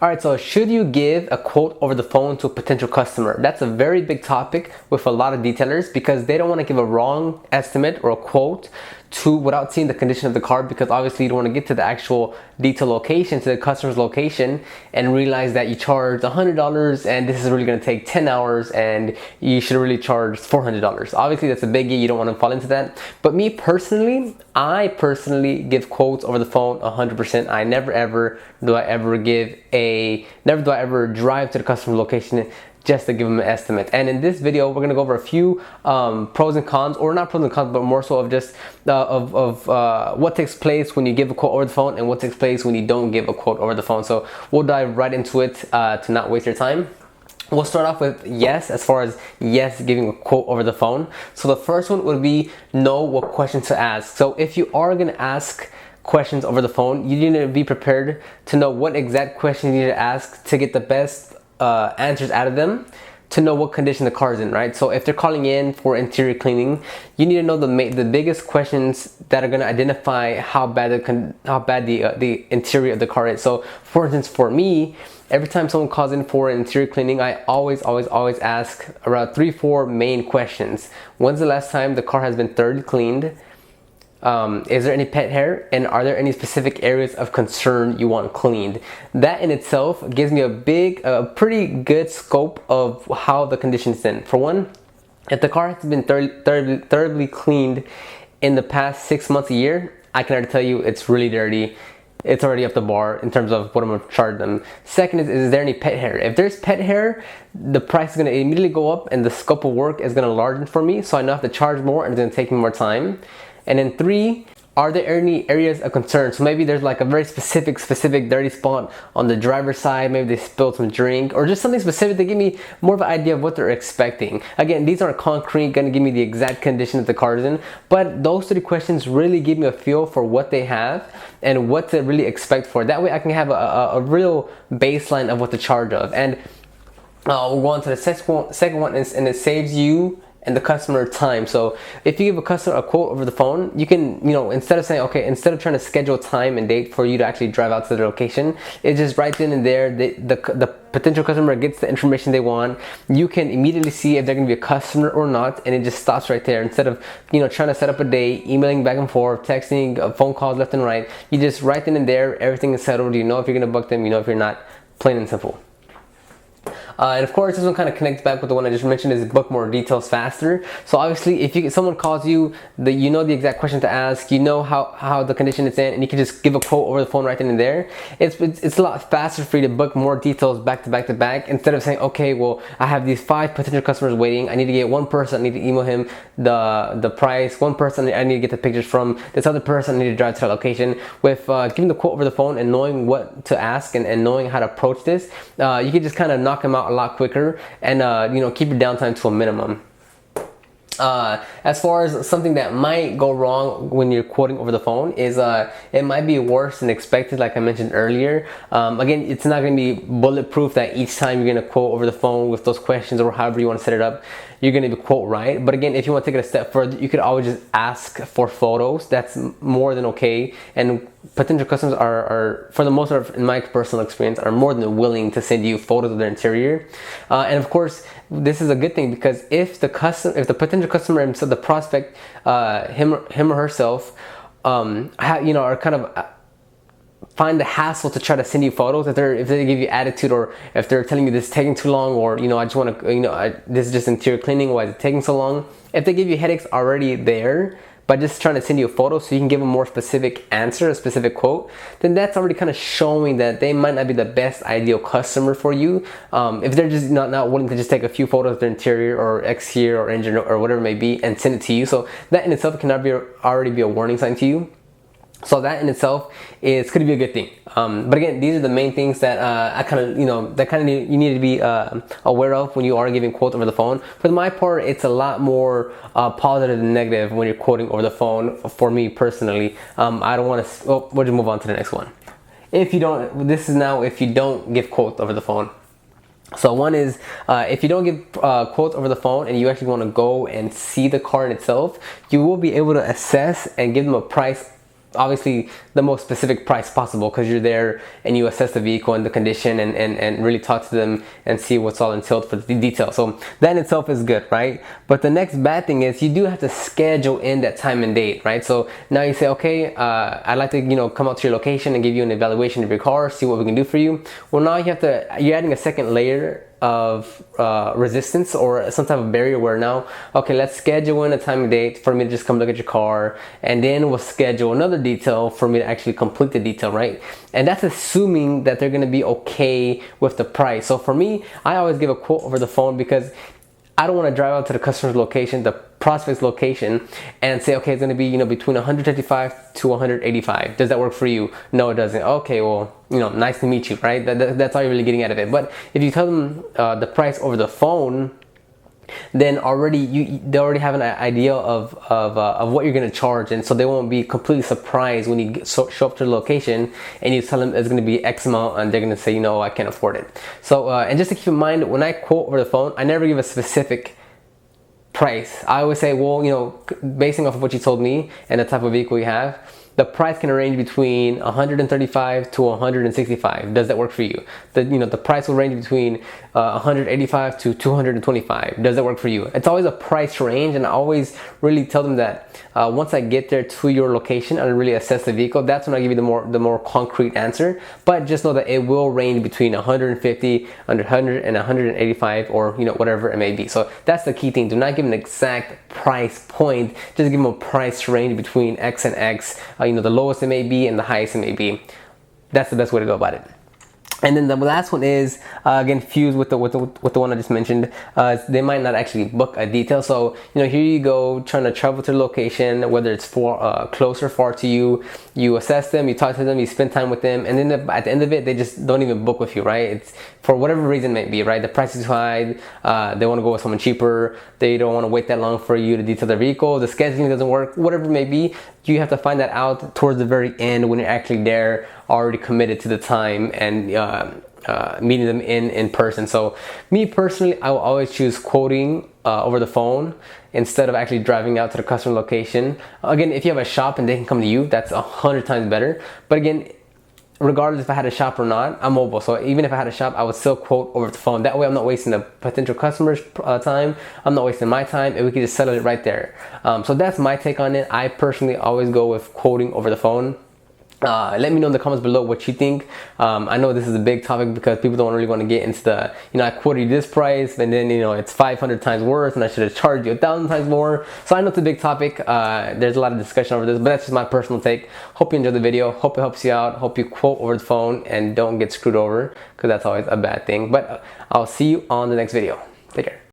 Alright, so should you give a quote over the phone to a potential customer? That's a very big topic with a lot of detailers because they don't want to give a wrong estimate or a quote without seeing the condition of the car, because obviously you don't want to get to the actual detail location, to the customer's location, and realize that you charged $100 and this is really going to take 10 hours and you should really charge $400. Obviously that's a biggie, you don't want to fall into that. But me personally, I personally give quotes over the phone 100%. I never ever do I ever drive to the customer location just to give them an estimate. And in this video, we're going to go over a few pros and cons, or not pros and cons, but more so of just what takes place when you give a quote over the phone and what takes place when you don't give a quote over the phone. So we'll dive right into it to not waste your time. We'll start off with yes, as far as yes, giving a quote over the phone. So the first one would be know what questions to ask. So if you are going to ask questions over the phone, you need to be prepared to know what exact questions you need to ask to get the best answers out of them, to know what condition the car's in, right? So if they're calling in for interior cleaning, you need to know the biggest questions that are going to identify how bad the interior of the car is. So for instance, for me, every time someone calls in for interior cleaning, I always ask around 3-4 main questions. When's the last time the car has been thoroughly cleaned? Is there any pet hair, and are there any specific areas of concern you want cleaned? That in itself gives me a pretty good scope of how the condition is in. For one, if the car has been thoroughly cleaned in the past 6 months, a year, I can already tell you it's really dirty. It's already up the bar in terms of what I'm going to charge them. Second is there any pet hair? If there's pet hair, the price is going to immediately go up and the scope of work is going to largen for me, so I know I have to charge more and it's going to take me more time. And then 3, are there any areas of concern? So maybe there's like a very specific dirty spot on the driver's side, maybe they spilled some drink, or just something specific to give me more of an idea of what they're expecting. Again, these aren't concrete, gonna give me the exact condition that the car is in, but those 3 questions really give me a feel for what they have and what to really expect for. That way I can have a real baseline of what to charge of. And we'll go on to the second one, and it saves you and the customer time. So if you give a customer a quote over the phone, you can, instead of saying, okay, instead of trying to schedule time and date for you to actually drive out to their location, it's just right then and there. The potential customer gets the information they want. You can immediately see if they're going to be a customer or not, and it just stops right there. Instead of trying to set up a day, emailing back and forth, texting, phone calls left and right, you just right then and there, everything is settled. You know if you're going to book them, you know if you're not, plain and simple. And of course, this one kind of connects back with the one I just mentioned, is book more details faster. So obviously, if someone calls you, you know the exact question to ask, you know how the condition it's in, and you can just give a quote over the phone right then and there. It's a lot faster for you to book more details back to back, instead of saying, okay, well, I have these 5 potential customers waiting. I need to get one person, I need to email him the price. One person I need to get the pictures from. This other person I need to drive to the location. With giving the quote over the phone and knowing what to ask and knowing how to approach this, you can just kind of knock them out a lot quicker and keep your downtime to a minimum. As far as something that might go wrong when you're quoting over the phone is it might be worse than expected, like I mentioned earlier. Again, it's not going to be bulletproof that each time you're going to quote over the phone with those questions or however you want to set it up, you're going to quote right. But again, if you want to take it a step further, you could always just ask for photos. That's more than okay. And potential customers are for the most part, in my personal experience, are more than willing to send you photos of their interior. And of course, this is a good thing, because if the potential customer himself, the prospect, him or herself, are kind of find the hassle to try to send you photos, if they give you attitude, or if they're telling you this is taking too long, or I just want to, this is just interior cleaning, why is it taking so long? If they give you headaches already there by just trying to send you a photo so you can give a more specific answer, a specific quote, then that's already kind of showing that they might not be the best ideal customer for you. If they're just not willing to just take a few photos of their interior or exterior or engine or whatever it may be and send it to you. So that in itself can already be a warning sign to you. So that in itself is going to be a good thing. But again, these are the main things that you need to be aware of when you are giving quotes over the phone. For my part, it's a lot more positive than negative when you're quoting over the phone. For me personally, I don't want to. We'll just move on to the next one. If you don't give quotes over the phone. So one is, if you don't give quotes over the phone and you actually want to go and see the car in itself, you will be able to assess and give them a price obviously the most specific price possible, because you're there and you assess the vehicle and the condition and really talk to them and see what's all entailed for the detail. So that in itself is good, right? But the next bad thing is you do have to schedule in that time and date, right? So now you say, okay, I'd like to, come out to your location and give you an evaluation of your car, see what we can do for you. Well, now you're adding a second layer of resistance or some type of barrier where now, okay, let's schedule in a time and date for me to just come look at your car, and then we'll schedule another detail for me to actually complete the detail, right? And that's assuming that they're gonna be okay with the price. So for me, I always give a quote over the phone, because I don't want to drive out to the customer's location, the prospect's location, and say, okay, it's going to be, between 155 to 185. Does that work for you? No, it doesn't. Okay, well, nice to meet you, right? That's all you're really getting out of it. But if you tell them the price over the phone, then they already have an idea of what you're going to charge, and so they won't be completely surprised when you show up to the location and you tell them it's going to be X amount, and they're going to say, I can't afford it. So and just to keep in mind, when I quote over the phone, I never give a specific price. I always say, well, basing off of what you told me and the type of vehicle you have, the price can range between 135 to 165. Does that work for you? The price will range between 185 to 225. Does that work for you? It's always a price range, and I always really tell them that once I get there to your location and really assess the vehicle, that's when I give you the more concrete answer. But just know that it will range between 150, 100, and 185, or whatever it may be. So that's the key thing. Do not give an exact price point. Just give them a price range between X and X. The lowest it may be and the highest it may be. That's the best way to go about it. And then the last one is again fused with the one I just mentioned. They might not actually book a detail. So here you go, trying to travel to the location, whether it's close or far to you. You assess them, you talk to them, you spend time with them, and then at the end of it, they just don't even book with you, right? It's for whatever reason it may be, right? The price is high. They want to go with someone cheaper. They don't want to wait that long for you to detail their vehicle. The scheduling doesn't work. Whatever it may be, you have to find that out towards the very end when you're actually there, already committed to the time and meeting them in person. So me personally, I will always choose quoting over the phone instead of actually driving out to the customer location. Again, if you have a shop and they can come to you, that's 100 times better. But again, regardless if I had a shop or not, I'm mobile. So even if I had a shop, I would still quote over the phone. That way I'm not wasting the potential customer's time. I'm not wasting my time, and we can just settle it right there. So that's my take on it. I personally always go with quoting over the phone. Let me know in the comments below what you think. I know this is a big topic because people don't really want to get into the, I quoted you this price and then, it's 500 times worse and I should have charged you 1,000 times more. So I know it's a big topic. There's a lot of discussion over this, but that's just my personal take. Hope you enjoyed the video. Hope it helps you out. Hope you quote over the phone and don't get screwed over, because that's always a bad thing. But I'll see you on the next video. Take care.